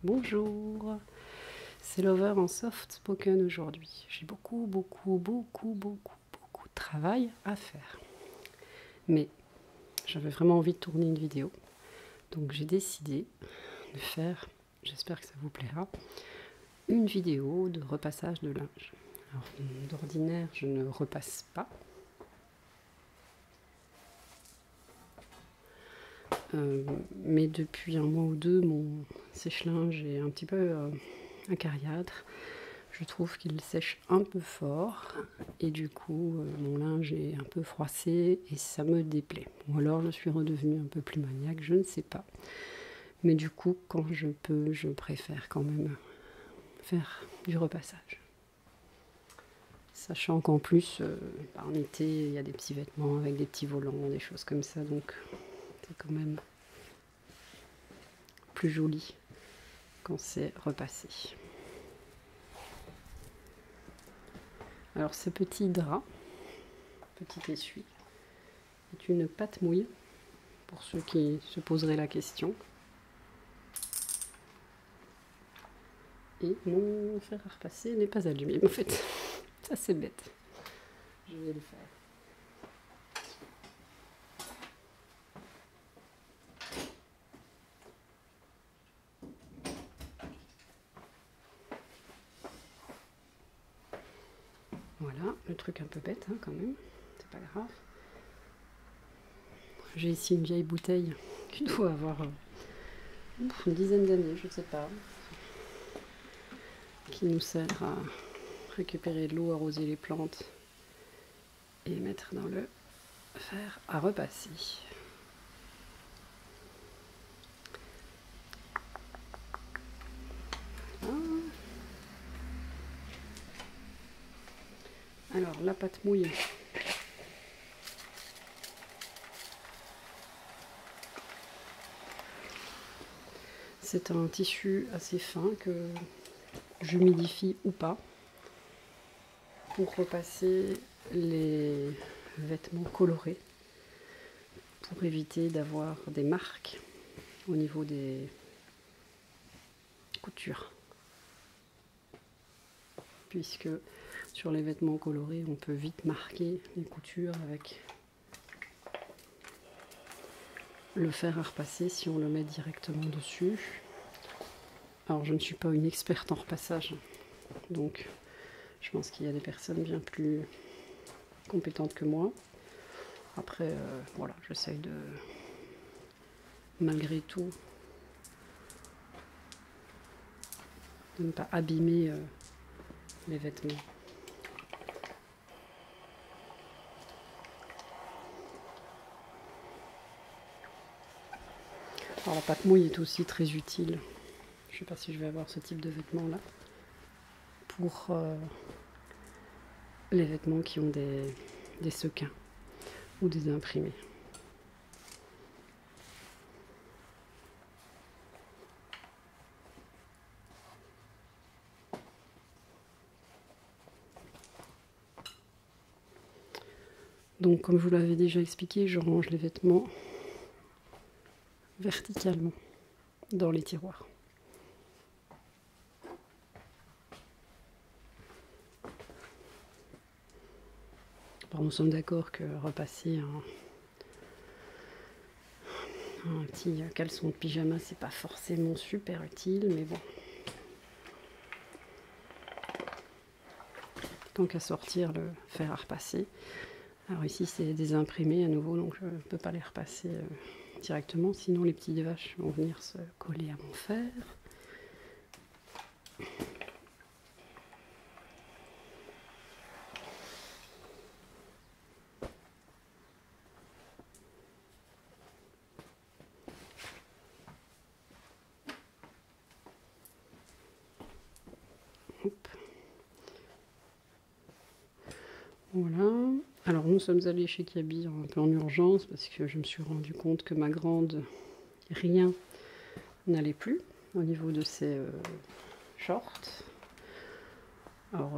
Bonjour, c'est Lover en soft spoken aujourd'hui. J'ai beaucoup de travail à faire. Mais j'avais vraiment envie de tourner une vidéo. Donc j'ai décidé de faire, j'espère que ça vous plaira, une vidéo de repassage de linge. Alors d'ordinaire, je ne repasse pas. Mais depuis un mois ou deux, mon sèche-linge est un petit peu acariâtre. Je trouve qu'il sèche un peu fort et du coup mon linge est un peu froissé et ça me déplaît. Ou alors je suis redevenue un peu plus maniaque, je ne sais pas. Mais du coup, quand je peux, je préfère quand même faire du repassage. Sachant qu'en plus, en été, il y a des petits vêtements avec des petits volants, des choses comme ça, donc c'est quand même plus joli quand c'est repassé. Alors ce petit drap, petit essuie, est une pâte mouille, pour ceux qui se poseraient la question. Et mon fer à repasser n'est pas allumé, en fait. Ça c'est bête. Je vais le faire. Voilà, le truc un peu bête hein, quand même, c'est pas grave. J'ai ici une vieille bouteille qui doit avoir une dizaine d'années, je ne sais pas, qui nous sert à récupérer de l'eau, arroser les plantes et mettre dans le fer à repasser. Voilà. Alors la pâte mouille. C'est un tissu assez fin que j'humidifie ou pas pour repasser les vêtements colorés, pour éviter d'avoir des marques au niveau des coutures. Puisque sur les vêtements colorés, on peut vite marquer les coutures avec le fer à repasser si on le met directement dessus. Alors je ne suis pas une experte en repassage, donc je pense qu'il y a des personnes bien plus compétentes que moi. Après, voilà, j'essaye de, malgré tout, de ne pas abîmer les vêtements. Alors la pâte mouille est aussi très utile. Je ne sais pas si je vais avoir ce type de vêtements là. Pour les vêtements qui ont des sequins ou des imprimés. Donc comme je vous l'avais déjà expliqué, je range les vêtements verticalement dans les tiroirs. Alors nous sommes d'accord que repasser un petit caleçon de pyjama, c'est pas forcément super utile, mais bon. Tant qu'à sortir le fer à repasser. Alors ici c'est des imprimés à nouveau, donc je ne peux pas les repasser directement, sinon les petites vaches vont venir se coller à mon fer. Hop. Voilà. Alors nous sommes allés chez Kaby un peu en urgence parce que je me suis rendu compte que ma grande, rien n'allait plus au niveau de ses shorts. Alors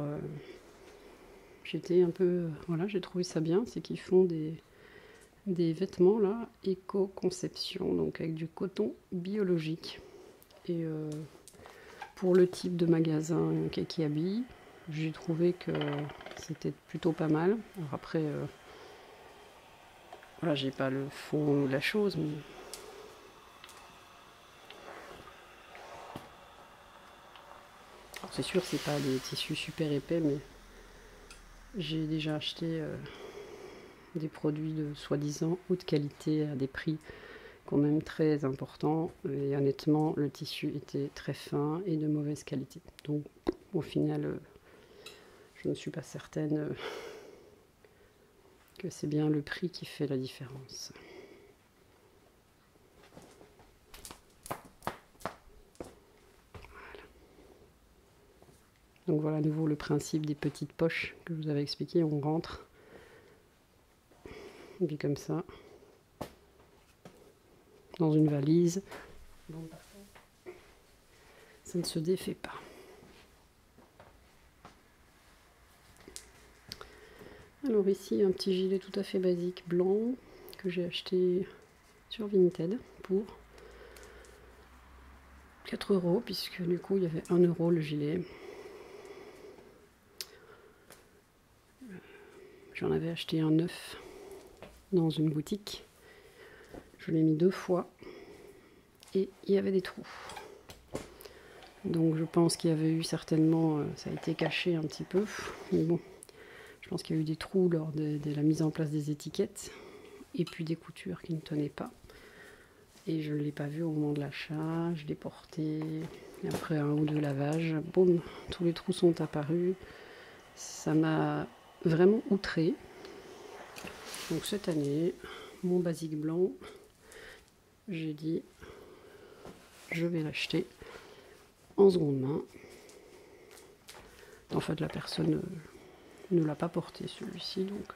j'étais un peu, voilà, j'ai trouvé ça bien, c'est qu'ils font des vêtements là, éco-conception, donc avec du coton biologique. Et pour le type de magasin Kekiabi, j'ai trouvé que c'était plutôt pas mal. Alors après, voilà, j'ai pas le fond de la chose, mais c'est sûr, c'est pas des tissus super épais, mais j'ai déjà acheté des produits de soi-disant haute qualité à des prix quand même très importants. Et honnêtement, le tissu était très fin et de mauvaise qualité. Donc, au final, je ne suis pas certaine que c'est bien le prix qui fait la différence. Donc voilà à nouveau le principe des petites poches que je vous avais expliqué. On rentre, et puis comme ça, dans une valise. Bon, ça ne se défait pas. Alors ici, un petit gilet tout à fait basique blanc que j'ai acheté sur Vinted pour 4 €, puisque du coup il y avait 1 € le gilet. J'en avais acheté un neuf dans une boutique. Je l'ai mis 2 fois et il y avait des trous. Donc je pense qu'il y avait eu certainement, ça a été caché un petit peu, mais bon, je pense qu'il y a eu des trous lors de la mise en place des étiquettes et puis des coutures qui ne tenaient pas. Et je ne l'ai pas vu au moment de l'achat, je l'ai porté, et après un ou deux lavages, boum, tous les trous sont apparus. Ça m'a vraiment outrée. Donc cette année, mon basique blanc, j'ai dit, je vais l'acheter en seconde main. En fait, la personne ne l'a pas porté celui-ci, donc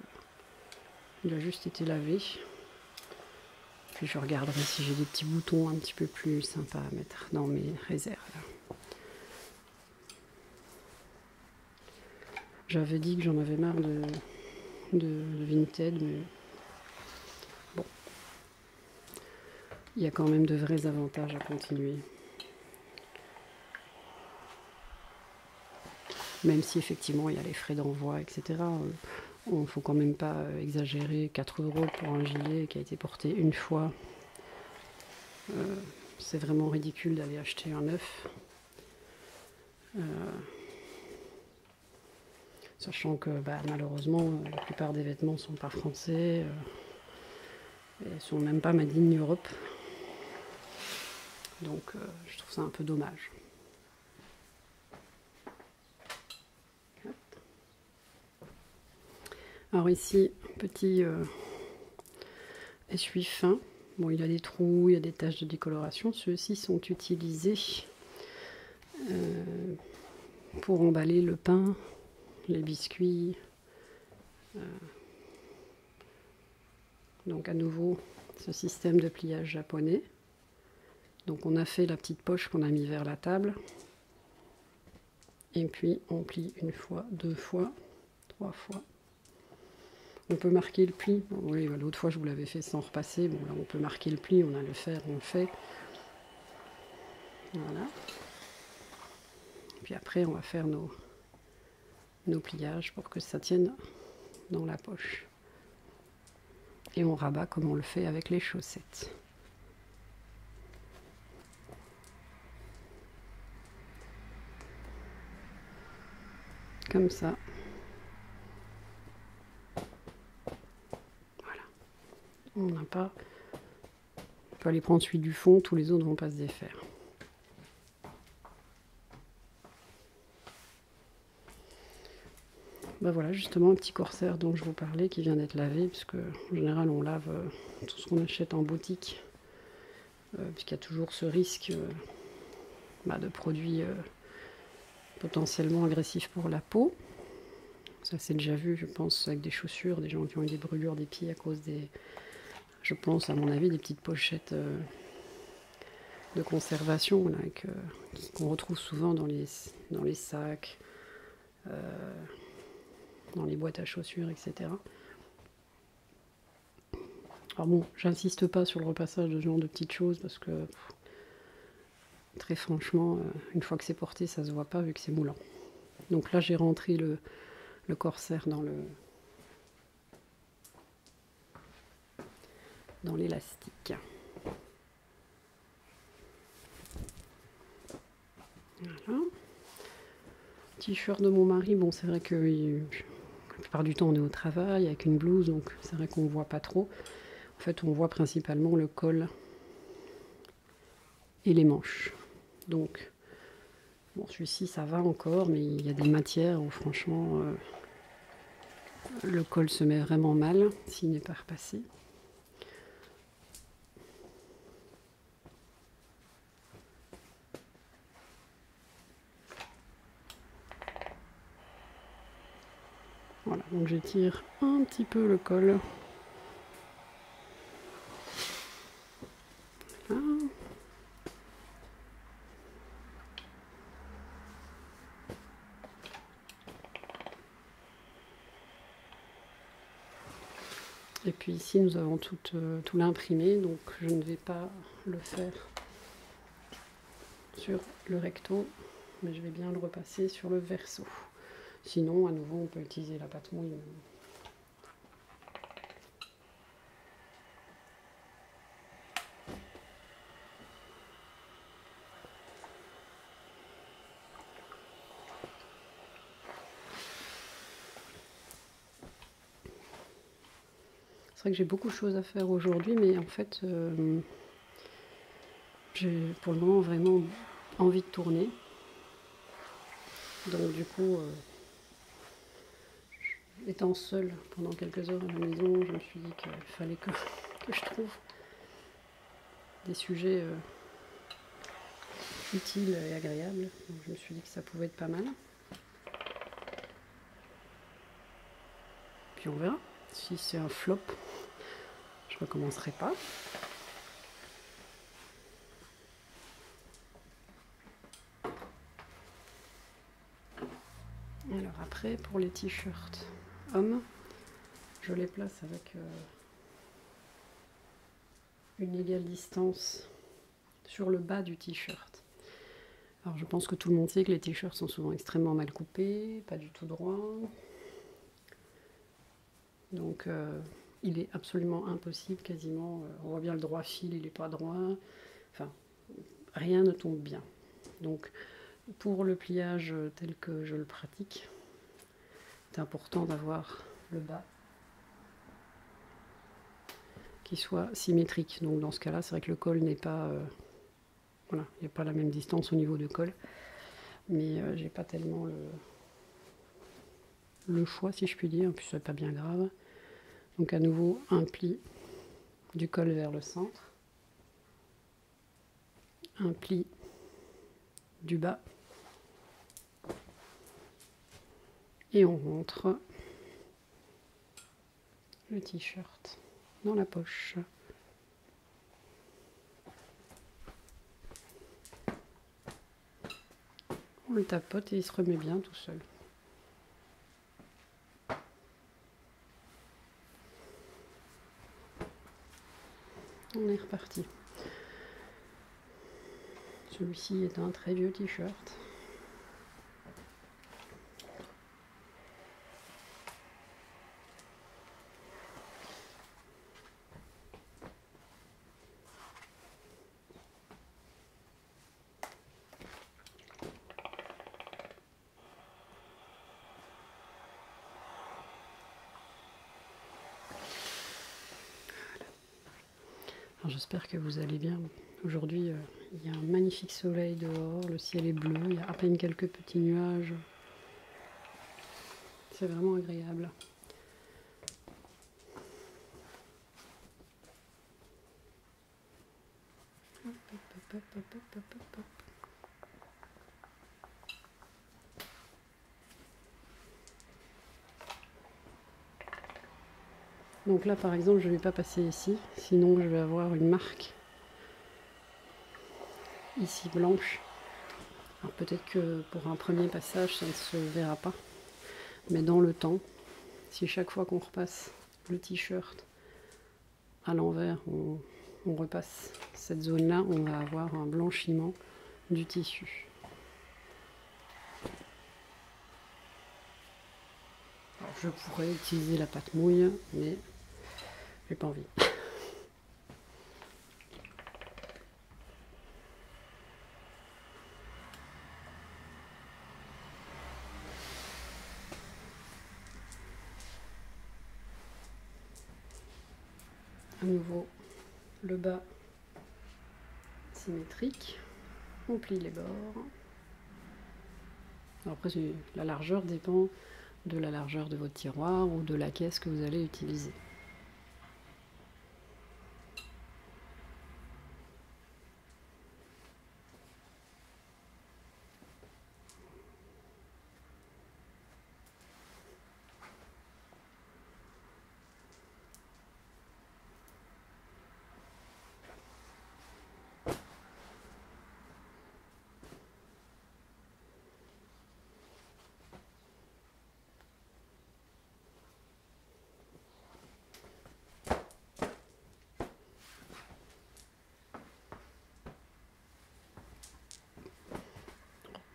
il a juste été lavé. Puis je regarderai si j'ai des petits boutons un petit peu plus sympas à mettre dans mes réserves. J'avais dit que j'en avais marre de Vinted, mais bon, il y a quand même de vrais avantages à continuer. Même si effectivement il y a les frais d'envoi, etc. Il ne faut quand même pas exagérer. 4 € pour un gilet qui a été porté une fois. C'est vraiment ridicule d'aller acheter un neuf. Sachant que malheureusement la plupart des vêtements ne sont pas français. Et ne sont même pas made in Europe. Donc je trouve ça un peu dommage. Alors ici, petit essuie fin. Bon, il y a des trous, il y a des taches de décoloration. Ceux-ci sont utilisés pour emballer le pain, les biscuits. Donc à nouveau, ce système de pliage japonais. Donc on a fait la petite poche qu'on a mis vers la table. Et puis on plie une fois, 2 fois, 3 fois. On peut marquer le pli. Oui, l'autre fois je vous l'avais fait sans repasser. Bon, là on peut marquer le pli, on a le fer, on le fait. Voilà. Puis après on va faire nos pliages pour que ça tienne dans la poche. Et on rabat comme on le fait avec les chaussettes. Comme ça. Voilà. On n'a pas... On peut aller prendre celui du fond, tous les autres vont pas se défaire. Voilà, justement un petit corsaire dont je vous parlais qui vient d'être lavé, puisque en général on lave tout ce qu'on achète en boutique, puisqu'il y a toujours ce risque de produits potentiellement agressifs pour la peau. Ça c'est déjà vu, je pense, avec des chaussures, des gens qui ont eu des brûlures des pieds à cause des, je pense à mon avis, des petites pochettes de conservation là, qu'on retrouve souvent dans les sacs. Dans les boîtes à chaussures, etc. Alors bon, j'insiste pas sur le repassage de ce genre de petites choses parce que très franchement, une fois que c'est porté, ça se voit pas vu que c'est moulant. Donc là, j'ai rentré le corsaire dans l'élastique. Voilà. T-shirt de mon mari, bon, c'est vrai que la plupart du temps on est au travail avec une blouse, donc c'est vrai qu'on voit pas trop. En fait, on voit principalement le col et les manches. Donc, bon, celui-ci ça va encore, mais il y a des matières où franchement le col se met vraiment mal s'il n'est pas repassé. Voilà, donc je tire un petit peu le col. Voilà. Et puis ici, nous avons tout l'imprimé, donc je ne vais pas le faire sur le recto, mais je vais bien le repasser sur le verso. Sinon, à nouveau, on peut utiliser la pâte mouille. C'est vrai que j'ai beaucoup de choses à faire aujourd'hui, mais en fait, j'ai pour le moment vraiment envie de tourner. Donc du coup, étant seule pendant quelques heures à la maison, je me suis dit qu'il fallait que je trouve des sujets utiles et agréables. Donc je me suis dit que ça pouvait être pas mal. Puis on verra. Si c'est un flop, je recommencerai pas. Alors après, pour les t-shirts hommes, je les place avec une égale distance sur le bas du t-shirt. Alors je pense que tout le monde sait que les t-shirts sont souvent extrêmement mal coupés, pas du tout droits. Donc il est absolument impossible, quasiment, on voit bien le droit fil, il n'est pas droit, enfin rien ne tombe bien. Donc pour le pliage tel que je le pratique, c'est important d'avoir le bas qui soit symétrique. Donc dans ce cas-là, c'est vrai que le col n'est pas... voilà, il n'y a pas la même distance au niveau du col. Mais j'ai pas tellement le choix, si je puis dire, puis c'est pas bien grave. Donc à nouveau, un pli du col vers le centre. Un pli du bas. Et on rentre le t-shirt dans la poche. On le tapote et il se remet bien tout seul. On est reparti. Celui-ci est un très vieux t-shirt. J'espère que vous allez bien. Aujourd'hui, il y a un magnifique soleil dehors, le ciel est bleu, il y a à peine quelques petits nuages. C'est vraiment agréable. Donc là, par exemple, je ne vais pas passer ici, sinon je vais avoir une marque ici blanche. Alors peut-être que pour un premier passage, ça ne se verra pas. Mais dans le temps, si chaque fois qu'on repasse le t-shirt à l'envers, on repasse cette zone-là, on va avoir un blanchiment du tissu. Alors, je pourrais utiliser la pâte mouille, mais j'ai pas envie. À nouveau, le bas symétrique, on plie les bords. Alors après, la largeur dépend de la largeur de votre tiroir ou de la caisse que vous allez utiliser.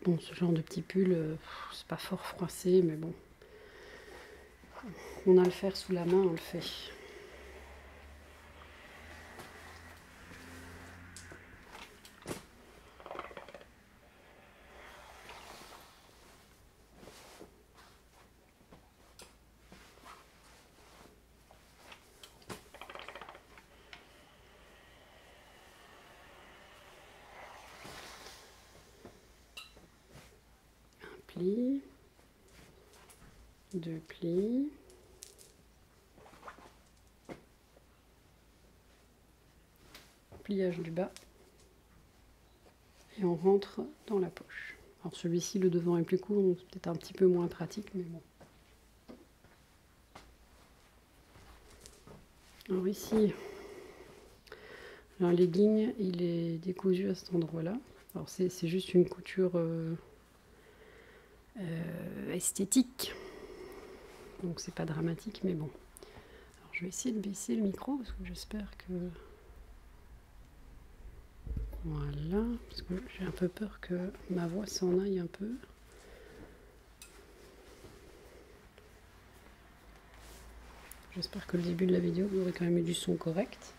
Bon, ce genre de petit pull, c'est pas fort froissé, mais bon. On a le fer sous la main, on le fait. Un pli, deux plis. Pliage du bas. Et on rentre dans la poche. Alors celui-ci, le devant est plus court, donc c'est peut-être un petit peu moins pratique, mais bon. Alors ici, un legging, il est décousu à cet endroit-là. Alors c'est juste une couture esthétique, donc c'est pas dramatique, mais bon. Alors je vais essayer de baisser le micro parce que j'espère que... Voilà, parce que j'ai un peu peur que ma voix s'en aille un peu. J'espère que le début de la vidéo, vous aurez quand même eu du son correct.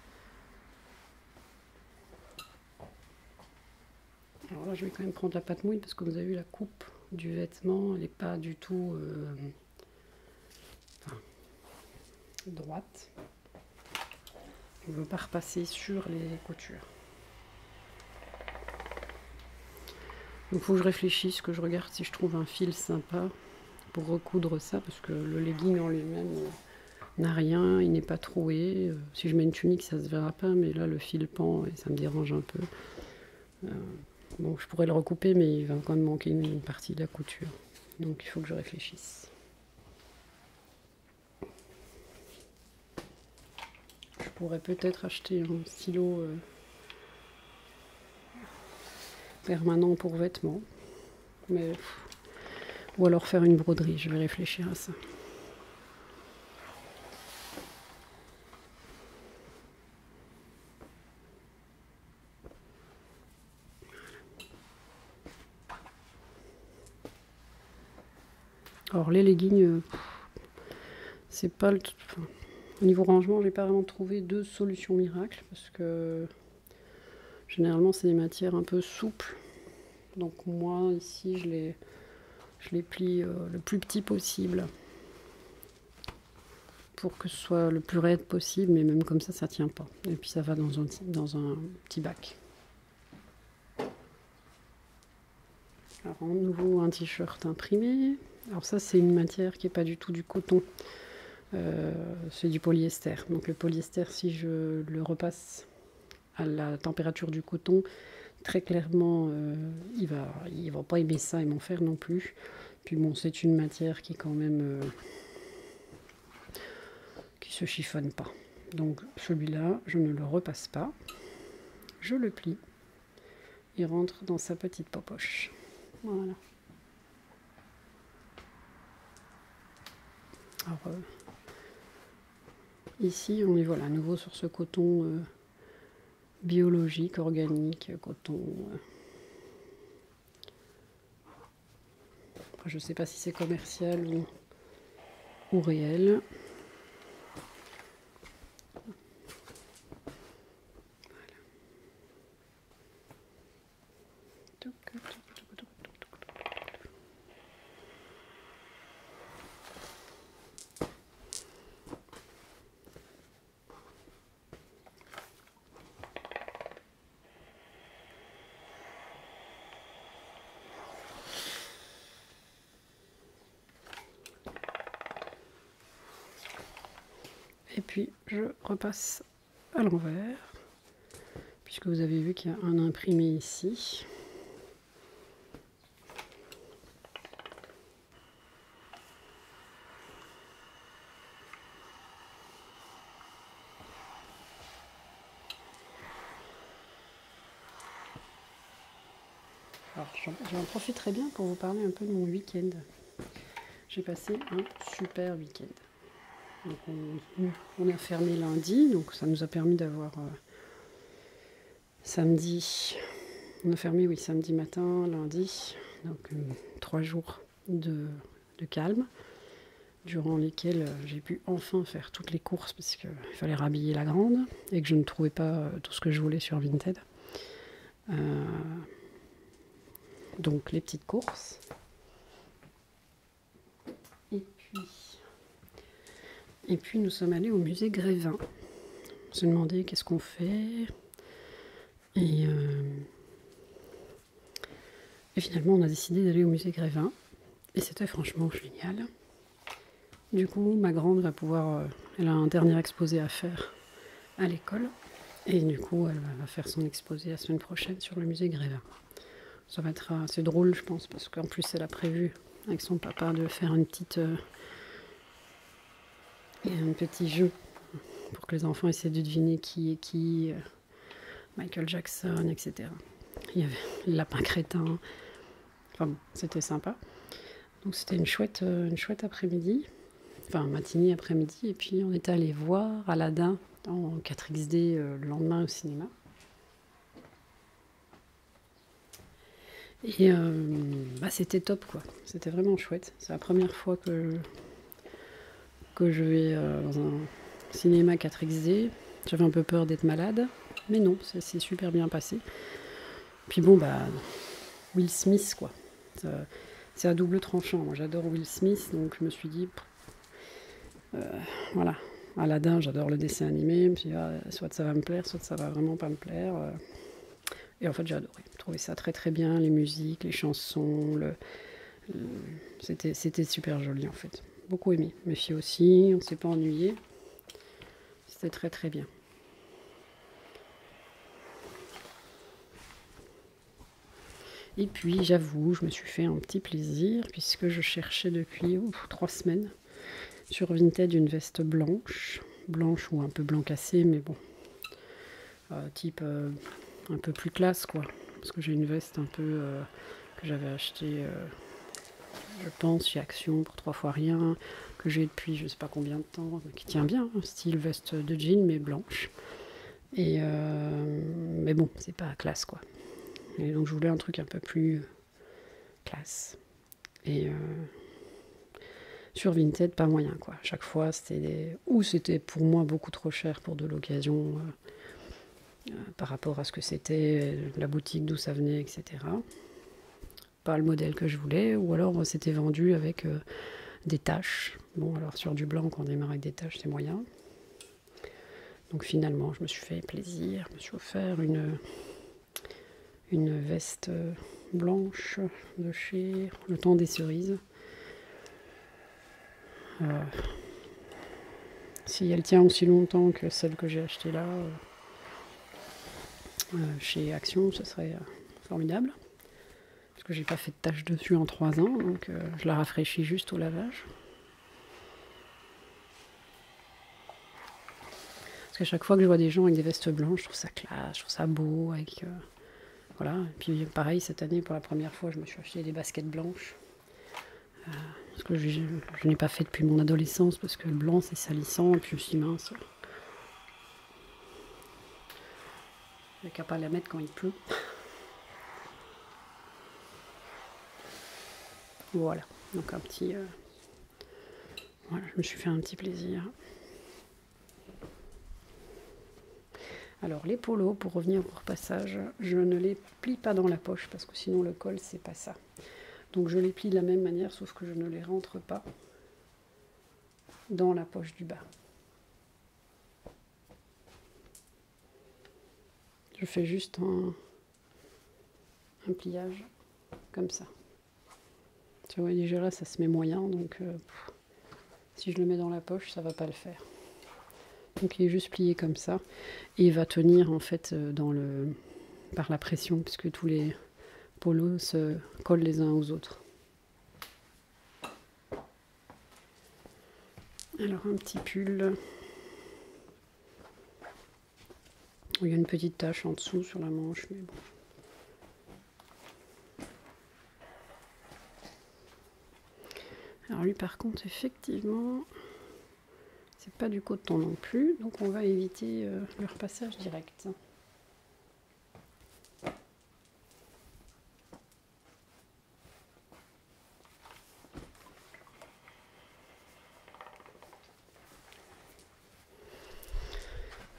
Alors là, je vais quand même prendre la pâte mouille parce que vous avez vu la coupe du vêtement, elle n'est pas du tout droite. Je ne veux pas repasser sur les coutures. Il faut que je réfléchisse, que je regarde si je trouve un fil sympa pour recoudre ça, parce que le legging en lui-même n'a rien, il n'est pas troué. Si je mets une tunique, ça se verra pas, mais là le fil pend et ça me dérange un peu. Bon, je pourrais le recouper, mais il va quand même manquer une partie de la couture. Donc il faut que je réfléchisse. Je pourrais peut-être acheter un stylo permanent pour vêtements, mais ou alors faire une broderie, je vais réfléchir à ça. Alors les leggings, c'est pas le... Enfin, au niveau rangement, j'ai pas vraiment trouvé de solution miracle, parce que généralement c'est des matières un peu souples. Donc moi ici je les plie le plus petit possible pour que ce soit le plus raide possible, mais même comme ça tient pas. Et puis ça va dans un petit bac. Alors en nouveau un t-shirt imprimé. Alors ça c'est une matière qui n'est pas du tout du coton, c'est du polyester. Donc le polyester, si je le repasse à la température du coton, très clairement il va pas aimer ça et m'en faire non plus. Puis bon, c'est une matière qui quand même qui se chiffonne pas. Donc celui-là, je ne le repasse pas, je le plie, il rentre dans sa petite poche. Voilà. Alors ici, on est voilà, à nouveau sur ce coton biologique, organique, coton Je ne sais pas si c'est commercial ou réel. Et puis je repasse à l'envers, puisque vous avez vu qu'il y a un imprimé ici. Alors j'en profiterai bien pour vous parler un peu de mon week-end. J'ai passé un super week-end. Donc on est fermé lundi, donc ça nous a permis d'avoir samedi. On a fermé, oui, samedi matin, lundi, donc 3 jours de calme, durant lesquels j'ai pu enfin faire toutes les courses parce qu'il fallait rhabiller la grande et que je ne trouvais pas tout ce que je voulais sur Vinted. Donc les petites courses. Et puis nous sommes allés au musée Grévin. On s'est demandé qu'est-ce qu'on fait. Et finalement on a décidé d'aller au musée Grévin. Et c'était franchement génial. Du coup ma grande va pouvoir... elle a un dernier exposé à faire à l'école. Et du coup elle va faire son exposé la semaine prochaine sur le musée Grévin. Ça va être assez drôle je pense, parce qu'en plus elle a prévu avec son papa de faire un petit jeu pour que les enfants essaient de deviner qui est qui, Michael Jackson, etc. Il y avait le lapin crétin. Enfin bon, c'était sympa. Donc c'était une chouette après-midi, enfin matinée après-midi, et puis on est allé voir Aladdin en 4XD le lendemain au cinéma. Et c'était top quoi, c'était vraiment chouette. C'est la première fois que je vais dans un cinéma 4XD. J'avais un peu peur d'être malade, mais non, ça s'est super bien passé. Puis bon, Will Smith, quoi. C'est à double tranchant. Moi, j'adore Will Smith, donc je me suis dit, voilà. Aladdin, j'adore le dessin animé. Puis soit ça va me plaire, soit ça va vraiment pas me plaire. Et en fait, j'ai adoré. J'ai trouvé ça très très bien, les musiques, les chansons. C'était super joli en fait. Beaucoup aimé. Mes filles aussi, on s'est pas ennuyé. C'était très très bien. Et puis j'avoue, je me suis fait un petit plaisir puisque je cherchais depuis 3 semaines sur Vinted une veste blanche ou un peu blanc cassé, mais bon, type un peu plus classe quoi. Parce que j'ai une veste un peu que j'avais achetée, je pense, chez Action pour 3 fois rien, que j'ai depuis je sais pas combien de temps, qui tient bien, style veste de jean mais blanche. Et mais bon, c'est pas classe quoi. Et donc je voulais un truc un peu plus classe. Et sur Vinted, pas moyen quoi. Chaque fois, c'était pour moi beaucoup trop cher pour de l'occasion par rapport à ce que c'était, la boutique d'où ça venait, etc. Pas le modèle que je voulais, ou alors c'était vendu avec des taches. Bon, alors sur du blanc, quand on démarre avec des taches, c'est moyen. Donc finalement, je me suis fait plaisir, je me suis offert une veste blanche de chez Le Temps des Cerises. Si elle tient aussi longtemps que celle que j'ai achetée là chez Action, ce serait formidable. Parce que j'ai pas fait de tache dessus en 3 ans, donc je la rafraîchis juste au lavage. Parce qu'à chaque fois que je vois des gens avec des vestes blanches, je trouve ça classe, je trouve ça beau. Voilà. Et puis pareil, cette année, pour la première fois, je me suis acheté des baskets blanches. Parce que je n'ai pas fait depuis mon adolescence, parce que le blanc c'est salissant, et puis je suis mince. Il n'y a qu'à pas la mettre quand il pleut. Voilà, donc un petit... voilà, je me suis fait un petit plaisir. Alors les polos, pour revenir au repassage, je ne les plie pas dans la poche parce que sinon le col c'est pas ça. Donc je les plie de la même manière sauf que je ne les rentre pas dans la poche du bas. Je fais juste un pliage comme ça. Tu vois, déjà là ça se met moyen donc si je le mets dans la poche ça va pas le faire. Donc il est juste plié comme ça et il va tenir en fait par la pression puisque tous les polos se collent les uns aux autres. Alors un petit pull. Il y a une petite tache en dessous sur la manche, mais bon. Alors lui par contre effectivement c'est pas du coton non plus, donc on va éviter le repassage direct.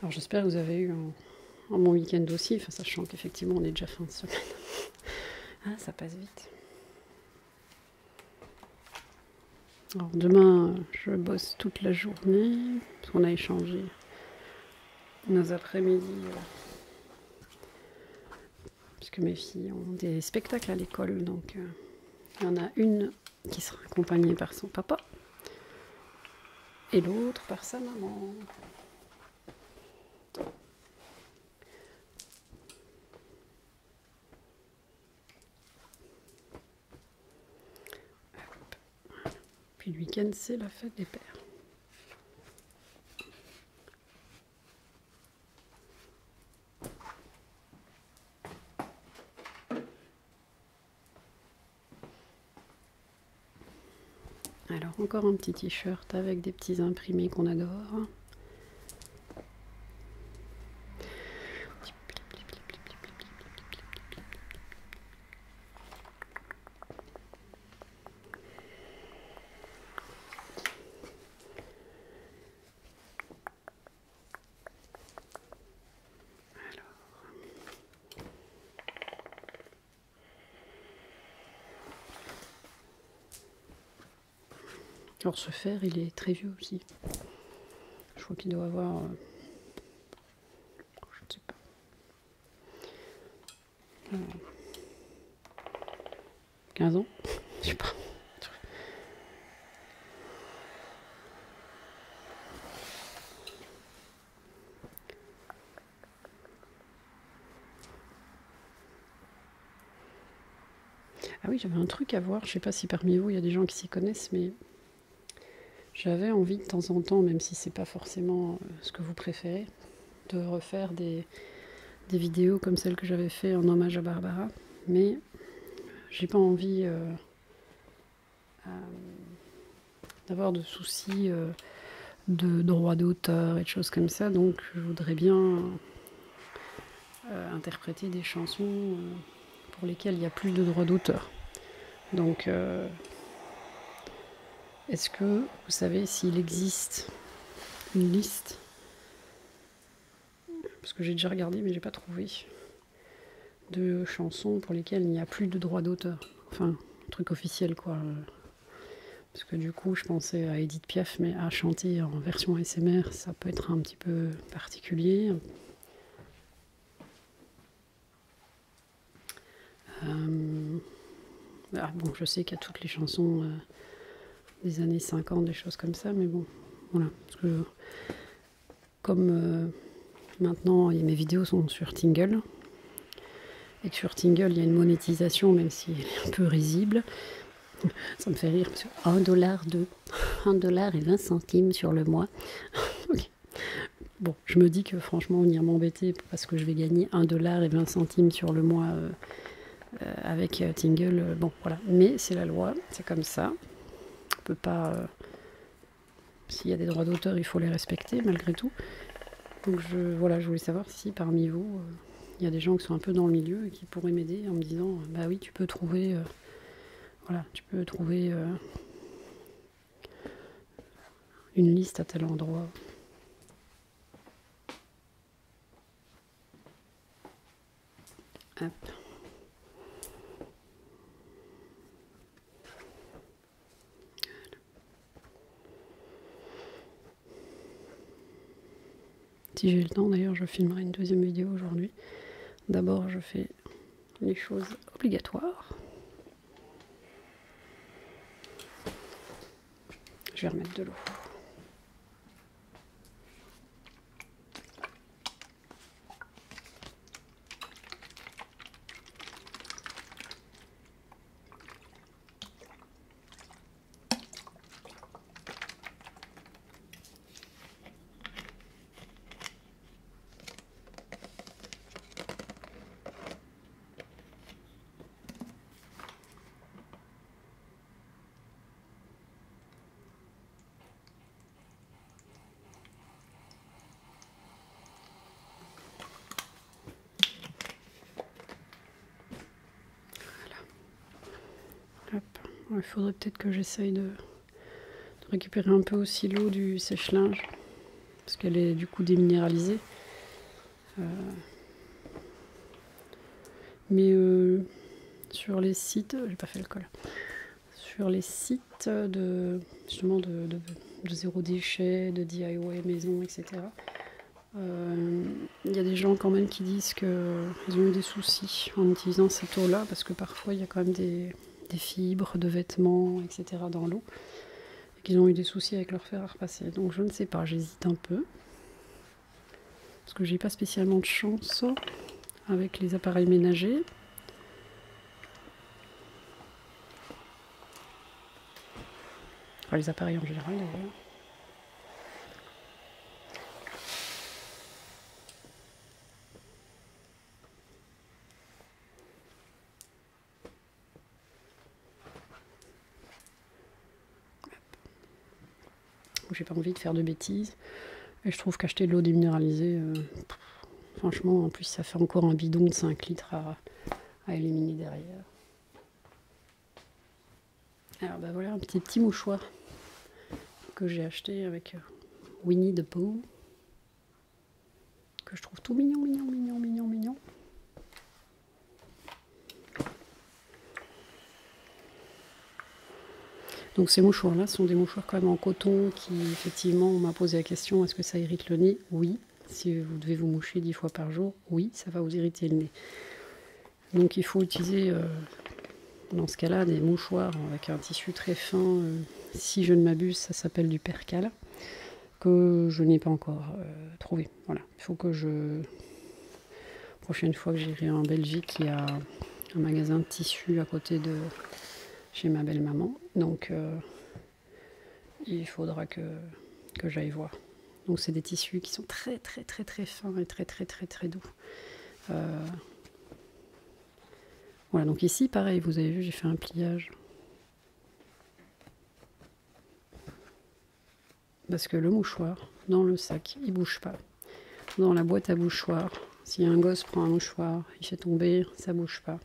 Alors j'espère que vous avez eu un bon week-end aussi, enfin, sachant qu'effectivement on est déjà fin de semaine. Ah, ça passe vite. Alors demain je bosse toute la journée, parce qu'on a échangé nos après-midi, puisque mes filles ont des spectacles à l'école, donc il y en a une qui sera accompagnée par son papa, et l'autre par sa maman. Puis le week-end, c'est la fête des pères. Alors encore un petit t-shirt avec des petits imprimés qu'on adore. Alors ce fer, il est très vieux aussi. Je crois qu'il doit avoir... je ne sais pas. 15 ans, je sais pas. Ah oui, j'avais un truc à voir. Je sais pas si parmi vous, il y a des gens qui s'y connaissent, mais j'avais envie de temps en temps, même si c'est pas forcément ce que vous préférez, de refaire des vidéos comme celle que j'avais fait en hommage à Barbara, mais j'ai pas envie d'avoir de soucis de droits d'auteur et de choses comme ça, donc je voudrais bien interpréter des chansons pour lesquelles il n'y a plus de droits d'auteur. Donc est-ce que vous savez s'il existe une liste, parce que j'ai déjà regardé mais j'ai pas trouvé, de chansons pour lesquelles il n'y a plus de droits d'auteur, enfin un truc officiel quoi, parce que du coup je pensais à Edith Piaf, mais à chanter en version ASMR ça peut être un petit peu particulier. Bon, je sais qu'il y a toutes les chansons des années 50, des choses comme ça, mais bon, voilà, parce que comme maintenant mes vidéos sont sur Tingle, et que sur Tingle il y a une monétisation, même si elle est un peu risible, ça me fait rire, parce que $1 et 20 centimes sur le mois. Okay. Bon, je me dis que franchement, venir m'embêter parce que je vais gagner $1 et 20 centimes sur le mois avec Tingle, bon voilà, mais c'est la loi, c'est comme ça. On peut pas... s'il y a des droits d'auteur, il faut les respecter malgré tout. Donc voilà, je voulais savoir si parmi vous, il y a des gens qui sont un peu dans le milieu et qui pourraient m'aider en me disant bah oui, tu peux trouver voilà, tu peux trouver une liste à tel endroit. Hop. Si j'ai le temps, d'ailleurs, je filmerai une deuxième vidéo aujourd'hui. D'abord, je fais les choses obligatoires. Je vais remettre de l'eau. Hop. Il faudrait peut-être que j'essaye de récupérer un peu aussi l'eau du sèche-linge, parce qu'elle est du coup déminéralisée. Mais sur les sites, j'ai pas fait le col, sur les sites de justement de zéro déchet, de DIY maison, etc. Il y a des gens quand même qui disent qu'ils ont eu des soucis en utilisant cette eau-là, parce que parfois il y a quand même des fibres de vêtements, etc. dans l'eau, et qu'ils ont eu des soucis avec leur fer à repasser. Donc je ne sais pas, j'hésite un peu, parce que j'ai pas spécialement de chance avec les appareils ménagers. Enfin, les appareils en général d'ailleurs. J'ai pas envie de faire de bêtises. Et je trouve qu'acheter de l'eau déminéralisée, franchement, en plus ça fait encore un bidon de 5 litres à éliminer derrière. Alors bah voilà un petit mouchoir que j'ai acheté avec Winnie the Pooh, que je trouve tout mignon, mignon, mignon, mignon, mignon. Donc ces mouchoirs-là sont des mouchoirs quand même en coton qui, effectivement, on m'a posé la question, est-ce que ça irrite le nez? Oui. Si vous devez vous moucher 10 fois par jour, oui, ça va vous irriter le nez. Donc il faut utiliser, dans ce cas-là, des mouchoirs avec un tissu très fin. Si je ne m'abuse, ça s'appelle du percale, que je n'ai pas encore trouvé. Voilà, il faut que je... Prochaine fois que j'irai en Belgique, il y a un magasin de tissus à côté de chez ma belle-maman. Donc il faudra que j'aille voir. Donc c'est des tissus qui sont très très très très fins et très très très très doux. Voilà, donc ici pareil, vous avez vu, j'ai fait un pliage. Parce que le mouchoir, dans le sac, il bouge pas. Dans la boîte à mouchoirs, si un gosse prend un mouchoir, il fait tomber, ça bouge pas.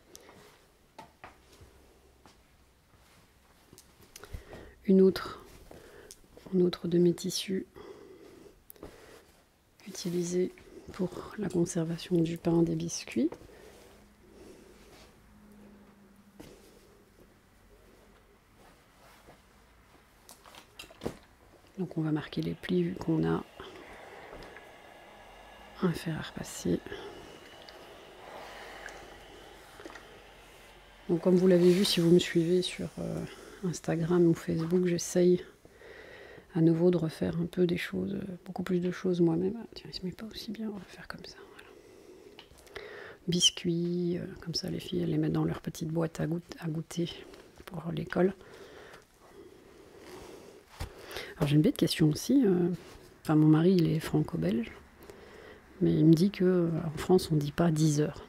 Un autre de mes tissus utilisés pour la conservation du pain, des biscuits. Donc on va marquer les plis vu qu'on a un fer à repasser. Donc comme vous l'avez vu, si vous me suivez sur Instagram ou Facebook, j'essaye à nouveau de refaire un peu des choses, beaucoup plus de choses moi-même. Ah, tiens, il se met pas aussi bien, on va faire comme ça. Voilà. Biscuits, comme ça les filles elles les mettent dans leur petite boîte à goûter pour l'école. Alors j'ai une bête question aussi. Enfin mon mari il est franco-belge, mais il me dit que en France on dit pas 10 heures.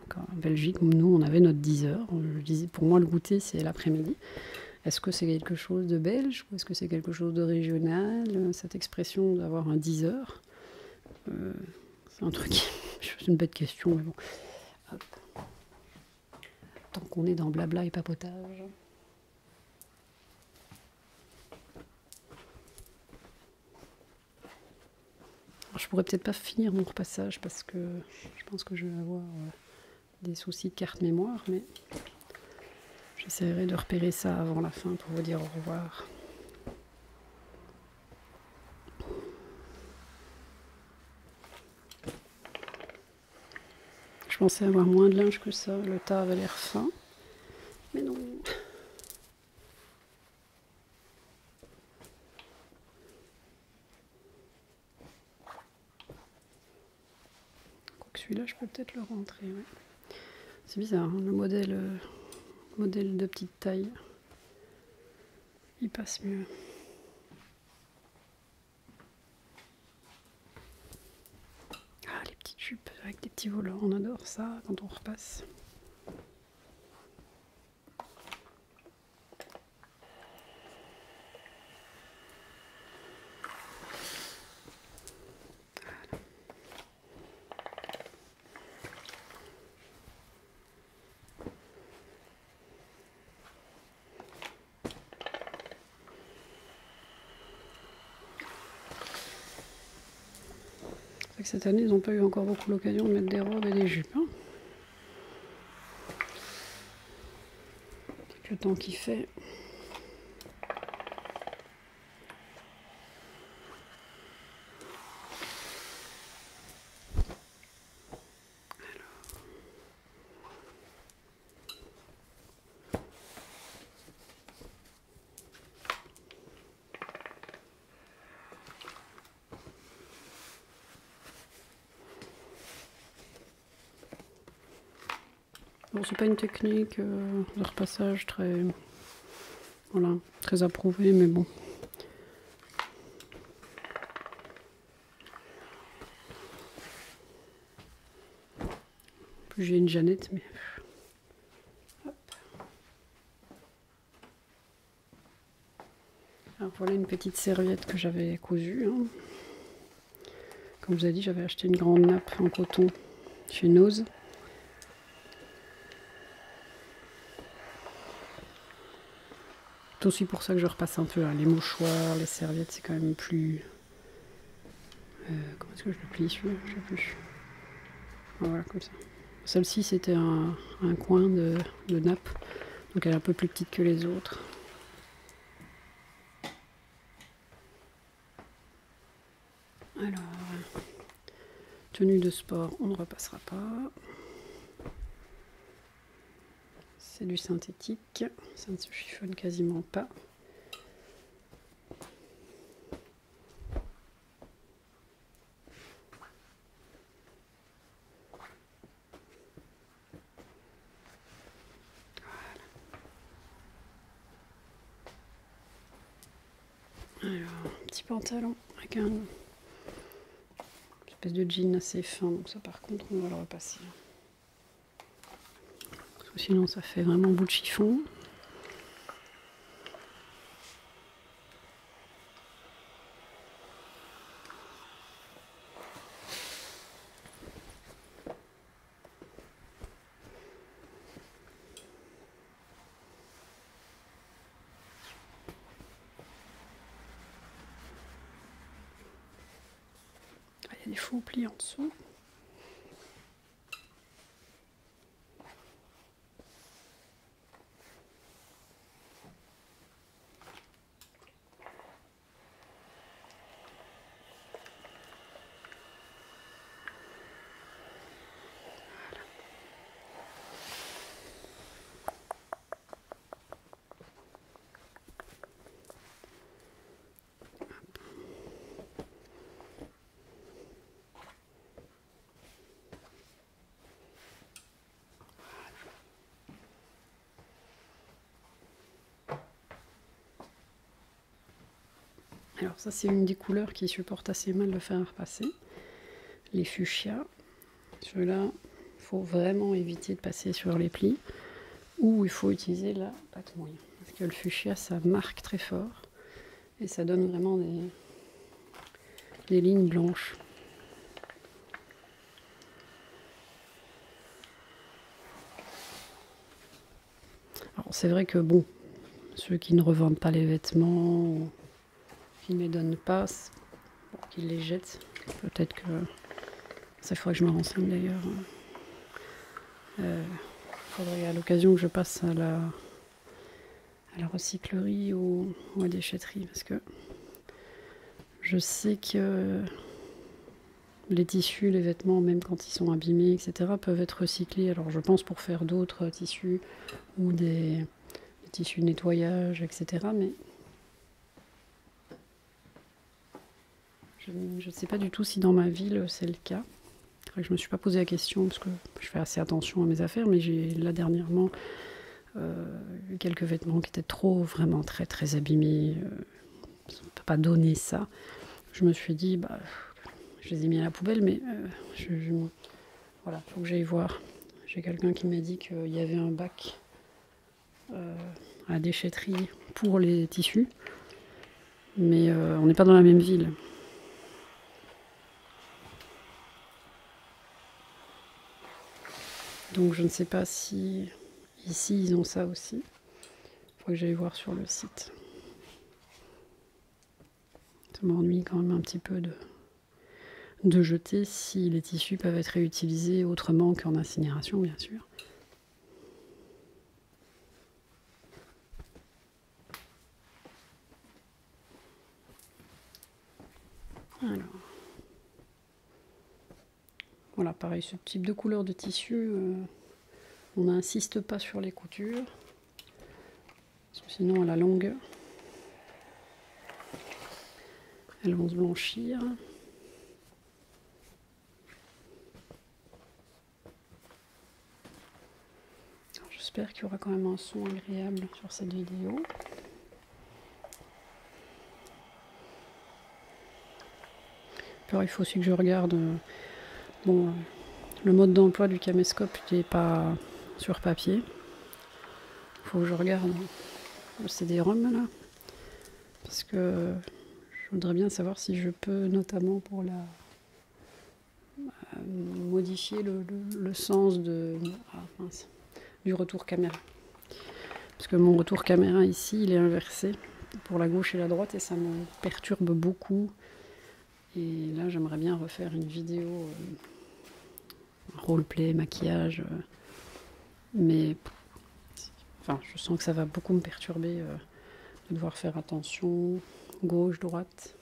Donc, en Belgique, nous on avait notre 10 heures. Je disais, pour moi le goûter c'est l'après-midi. Est-ce que c'est quelque chose de belge ou est-ce que c'est quelque chose de régional, cette expression d'avoir un 10 heures? C'est un truc, c'est une bête question, mais bon. Hop. Tant qu'on est dans blabla et papotage. Alors, je pourrais peut-être pas finir mon repassage parce que je pense que je vais avoir des soucis de carte mémoire, mais j'essaierai de repérer ça avant la fin pour vous dire au revoir. Je pensais avoir moins de linge que ça, le tas avait l'air fin, mais non. Quoique celui-là, je peux peut-être le rentrer. Ouais. C'est bizarre, hein, le modèle de petite taille, il passe mieux. Ah, les petites jupes avec des petits volants, on adore ça quand on repasse. Cette année, ils n'ont pas eu encore beaucoup l'occasion de mettre des robes et des jupes. Hein. Avec le temps qu'il fait. Bon, c'est pas une technique de repassage très, voilà, très approuvée, mais bon. J'ai une Jeannette, mais... Hop. Alors voilà une petite serviette que j'avais cousue. Hein. Comme je vous ai dit, j'avais acheté une grande nappe en coton chez Nose. C'est aussi pour ça que je repasse un peu. Hein. Les mouchoirs, les serviettes, c'est quand même plus... comment est-ce que je le plie celui-là? Je sais plus. Voilà, comme ça. Celle-ci, c'était un coin de nappe. Donc elle est un peu plus petite que les autres. Alors, tenue de sport, on ne repassera pas. C'est du synthétique, ça ne se chiffonne quasiment pas. Alors, un petit pantalon avec une espèce de jean assez fin, donc ça par contre on va le repasser. Parce que sinon ça fait vraiment bout de chiffon. Il y a des faux plis en dessous. Alors ça c'est une des couleurs qui supporte assez mal le fer à repasser. Les fuchsias. Ceux-là, il faut vraiment éviter de passer sur les plis. Ou il faut utiliser la pâte mouille. Parce que le fuchsia ça marque très fort. Et ça donne vraiment des lignes blanches. Alors c'est vrai que bon, ceux qui ne revendent pas les vêtements, qui ne les donnent pas, bon, qu'ils les jettent. Peut-être que ça faudrait que je me renseigne d'ailleurs. Faudrait à l'occasion que je passe à la recyclerie ou à la déchetterie, parce que je sais que les tissus, les vêtements, même quand ils sont abîmés, etc., peuvent être recyclés. Alors je pense pour faire d'autres tissus ou des tissus de nettoyage, etc. Mais je ne sais pas du tout si dans ma ville c'est le cas. Je ne me suis pas posé la question parce que je fais assez attention à mes affaires, mais j'ai là dernièrement quelques vêtements qui étaient vraiment très très abîmés. On ne peut pas donner ça. Je me suis dit, bah, je les ai mis à la poubelle, mais voilà, il faut que j'aille voir. J'ai quelqu'un qui m'a dit qu'il y avait un bac à la déchetterie pour les tissus, mais on n'est pas dans la même ville. Donc je ne sais pas si ici ils ont ça aussi. Il faut que j'aille voir sur le site. Ça m'ennuie quand même un petit peu de jeter si les tissus peuvent être réutilisés autrement qu'en incinération, bien sûr. Alors. Voilà, pareil, ce type de couleur de tissu, on n'insiste pas sur les coutures. Parce que sinon, à la longue, elles vont se blanchir. J'espère qu'il y aura quand même un son agréable sur cette vidéo. Alors, il faut aussi que je regarde le mode d'emploi du caméscope n'est pas sur papier. Il faut que je regarde le CD-ROM là. Parce que je voudrais bien savoir si je peux, notamment pour modifier le sens du retour caméra. Parce que mon retour caméra ici, il est inversé pour la gauche et la droite et ça me perturbe beaucoup. Et là, j'aimerais bien refaire une vidéo roleplay, maquillage. Mais enfin, je sens que ça va beaucoup me perturber de devoir faire attention, gauche, droite.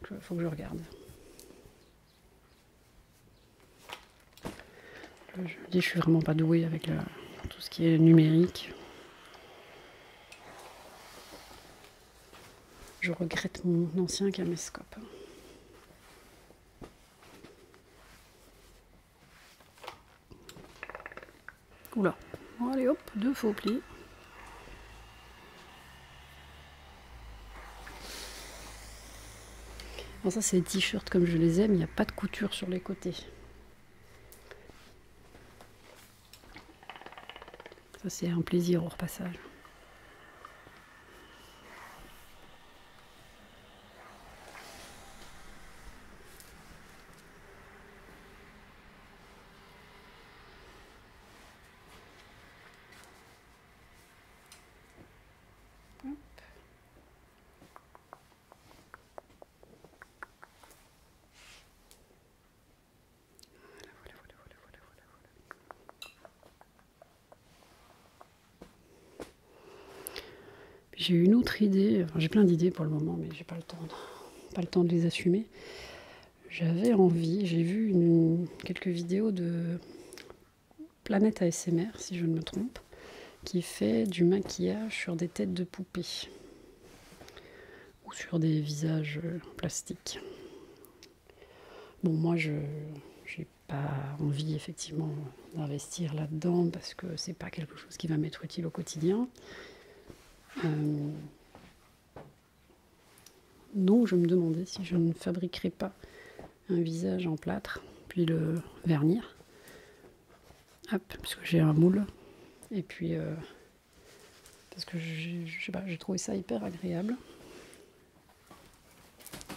Il faut que je regarde. Je dis, je suis vraiment pas douée avec tout ce qui est numérique. Je regrette mon ancien caméscope. Oula, bon, allez hop, 2 faux plis. Alors ça c'est les t-shirts comme je les aime, il n'y a pas de couture sur les côtés. Ça c'est un plaisir au repassage. J'ai une autre idée, enfin, j'ai plein d'idées pour le moment, mais j'ai pas le temps de les assumer. J'avais envie, j'ai vu quelques vidéos de Planète ASMR, si je ne me trompe, qui fait du maquillage sur des têtes de poupées ou sur des visages plastiques. Bon, moi, je n'ai pas envie effectivement d'investir là-dedans parce que c'est pas quelque chose qui va m'être utile au quotidien. Donc je me demandais si je ne fabriquerais pas un visage en plâtre, puis le vernir. Hop, parce que j'ai un moule. Et puis, parce que je sais pas, j'ai trouvé ça hyper agréable.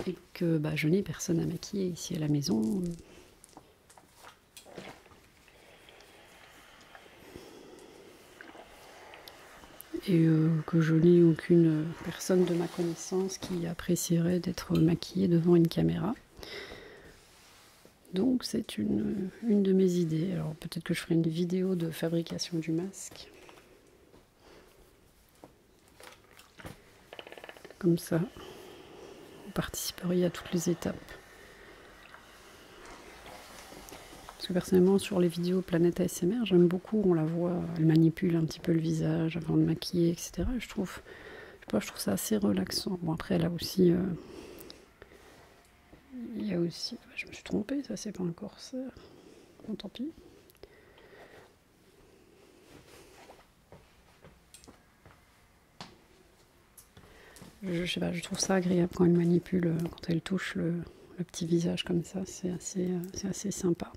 Et que je n'ai personne à maquiller ici à la maison. et que je n'ai aucune personne de ma connaissance qui apprécierait d'être maquillée devant une caméra. Donc c'est une de mes idées. Alors peut-être que je ferai une vidéo de fabrication du masque. Comme ça, vous participeriez à toutes les étapes. Parce que personnellement, sur les vidéos Planète ASMR, j'aime beaucoup, on la voit, elle manipule un petit peu le visage avant de maquiller, etc. Et je trouve ça assez relaxant. Bon, après, elle a aussi... il y a aussi... Je me suis trompée, ça c'est pas un corset. Bon, tant pis. Je sais pas, je trouve ça agréable quand elle manipule, quand elle touche le petit visage comme ça, c'est assez sympa.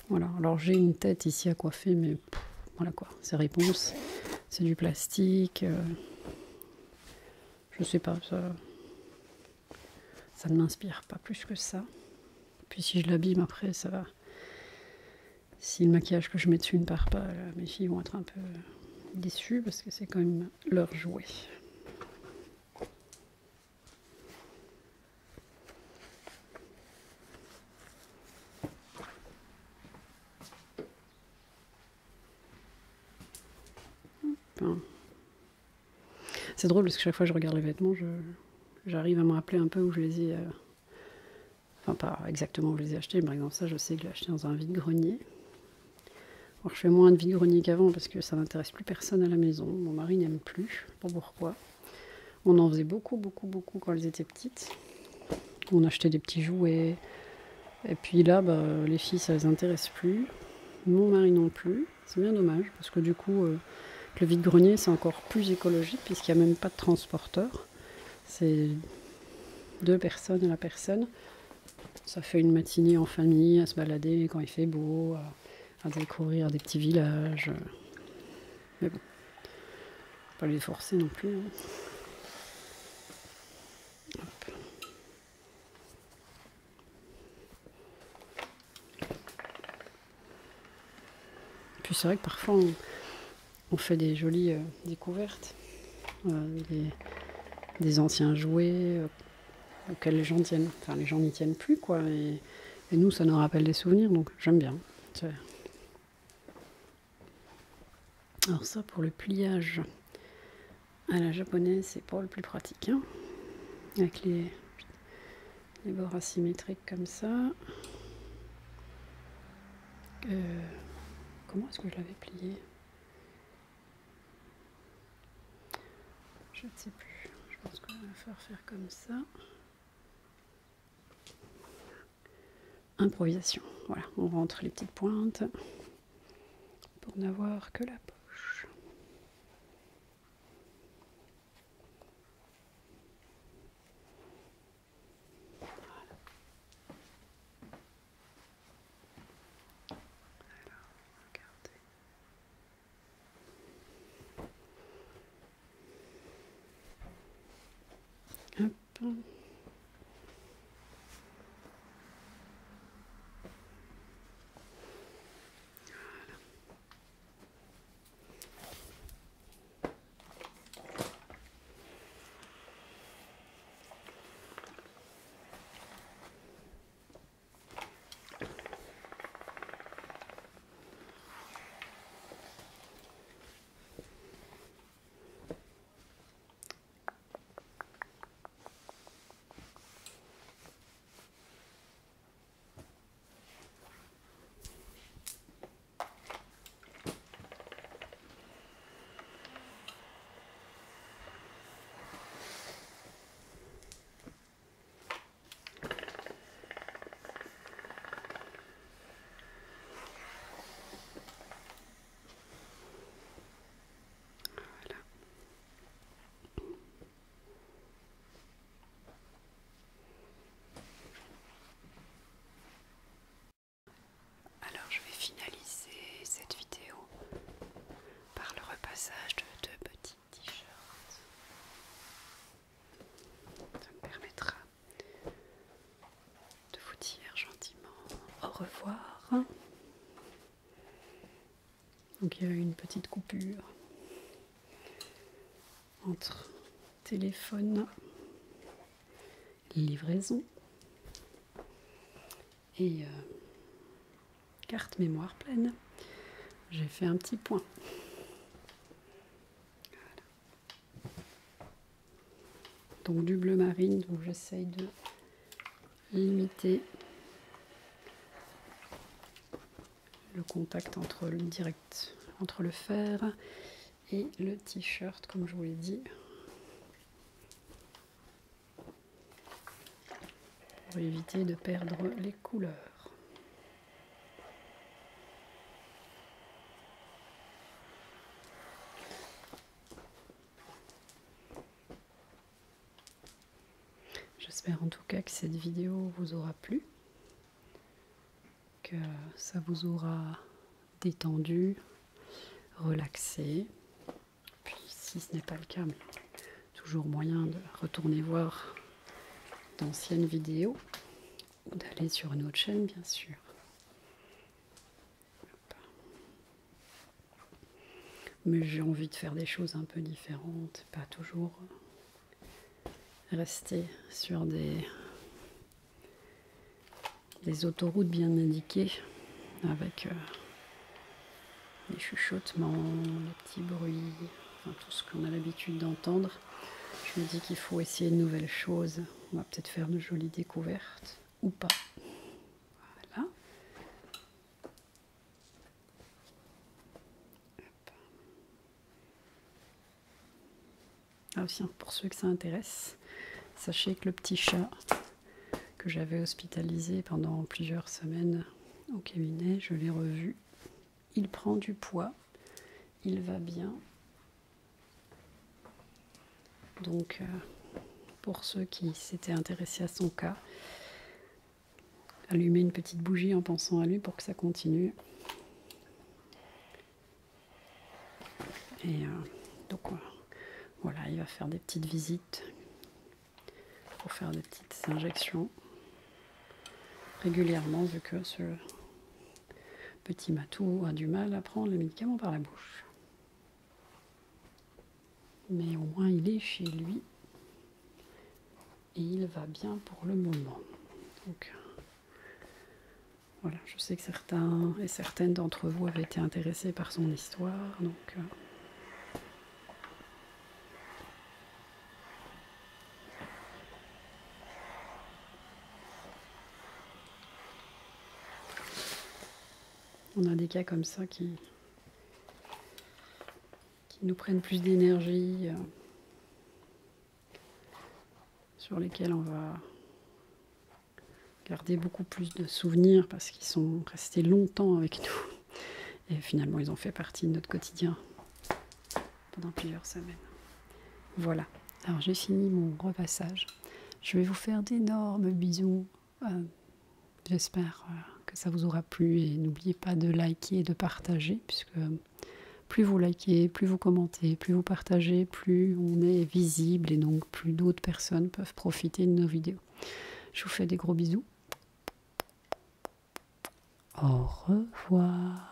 Voilà, alors j'ai une tête ici à coiffer, mais voilà quoi, c'est réponse, c'est du plastique, je sais pas, ça ne m'inspire pas plus que ça. Puis si je l'abîme après, ça va. Si le maquillage que je mets dessus ne part pas, mes filles vont être un peu déçues parce que c'est quand même leur jouet. C'est drôle parce que chaque fois que je regarde les vêtements, j'arrive à me rappeler un peu où je les ai... Enfin, pas exactement où je les ai achetés. Par exemple, ça, je sais que je l'ai acheté dans un vide-grenier. Alors, je fais moins de vide-grenier qu'avant parce que ça n'intéresse plus personne à la maison. Mon mari n'aime plus, je sais pas pourquoi. On en faisait beaucoup quand elles étaient petites. On achetait des petits jouets. Et puis là, les filles, ça les intéresse plus. Mon mari non plus. C'est bien dommage parce que du coup... le vide-grenier, c'est encore plus écologique puisqu'il n'y a même pas de transporteur. C'est 2 personnes à la personne. Ça fait une matinée en famille, à se balader quand il fait beau, à découvrir des petits villages. Mais bon, pas les forcer non plus. Hein. Puis c'est vrai que parfois on fait des jolies découvertes. Des anciens jouets auxquels les gens tiennent. Enfin, les gens n'y tiennent plus, quoi. Et nous, ça nous rappelle des souvenirs, donc j'aime bien. Alors ça, pour le pliage à la japonaise, c'est pas le plus pratique. Hein, avec les bords asymétriques comme ça. Comment est-ce que je l'avais plié? Je ne sais plus. Je pense qu'on va faire comme ça. Improvisation. Voilà, on rentre les petites pointes pour n'avoir que la poche. Voilà. Alors, regardez. Hop. Alors je vais finaliser cette vidéo par le repassage de 2 petits t-shirts. Ça me permettra de vous dire gentiment au revoir. Donc il y a une petite coupure entre téléphone, livraison et carte mémoire pleine. J'ai fait un petit point. Voilà. Donc du bleu marine, donc j'essaye de limiter le contact entre le direct, entre le fer et le t-shirt, comme je vous l'ai dit, pour éviter de perdre les couleurs. J'espère en tout cas que cette vidéo vous aura plu, que ça vous aura détendu, relaxé. Puis si ce n'est pas le cas, toujours moyen de retourner voir d'anciennes vidéos ou d'aller sur une autre chaîne, bien sûr. Mais j'ai envie de faire des choses un peu différentes, pas toujours rester sur des autoroutes bien indiquées avec les chuchotements, les petits bruits, enfin tout ce qu'on a l'habitude d'entendre. Je me dis qu'il faut essayer de nouvelles choses. On va peut-être faire de jolies découvertes ou pas. Voilà. Ah aussi, pour ceux que ça intéresse, sachez que le petit chat que j'avais hospitalisé pendant plusieurs semaines au cabinet, je l'ai revu. Il prend du poids, il va bien. Donc, pour ceux qui s'étaient intéressés à son cas, allumez une petite bougie en pensant à lui pour que ça continue. Et donc, voilà, il va faire des petites visites pour faire des petites injections régulièrement, vu que ce petit matou a du mal à prendre les médicaments par la bouche. Mais au moins il est chez lui et il va bien pour le moment. Donc voilà, je sais que certains et certaines d'entre vous avaient été intéressés par son histoire, donc on a des cas comme ça qui nous prennent plus d'énergie, sur lesquels on va garder beaucoup plus de souvenirs parce qu'ils sont restés longtemps avec nous. Et finalement, ils ont fait partie de notre quotidien pendant plusieurs semaines. Voilà, alors j'ai fini mon repassage. Je vais vous faire d'énormes bisous. J'espère que ça vous aura plu et n'oubliez pas de liker et de partager, puisque plus vous likez, plus vous commentez, plus vous partagez, plus on est visible et donc plus d'autres personnes peuvent profiter de nos vidéos. Je vous fais des gros bisous. Au revoir.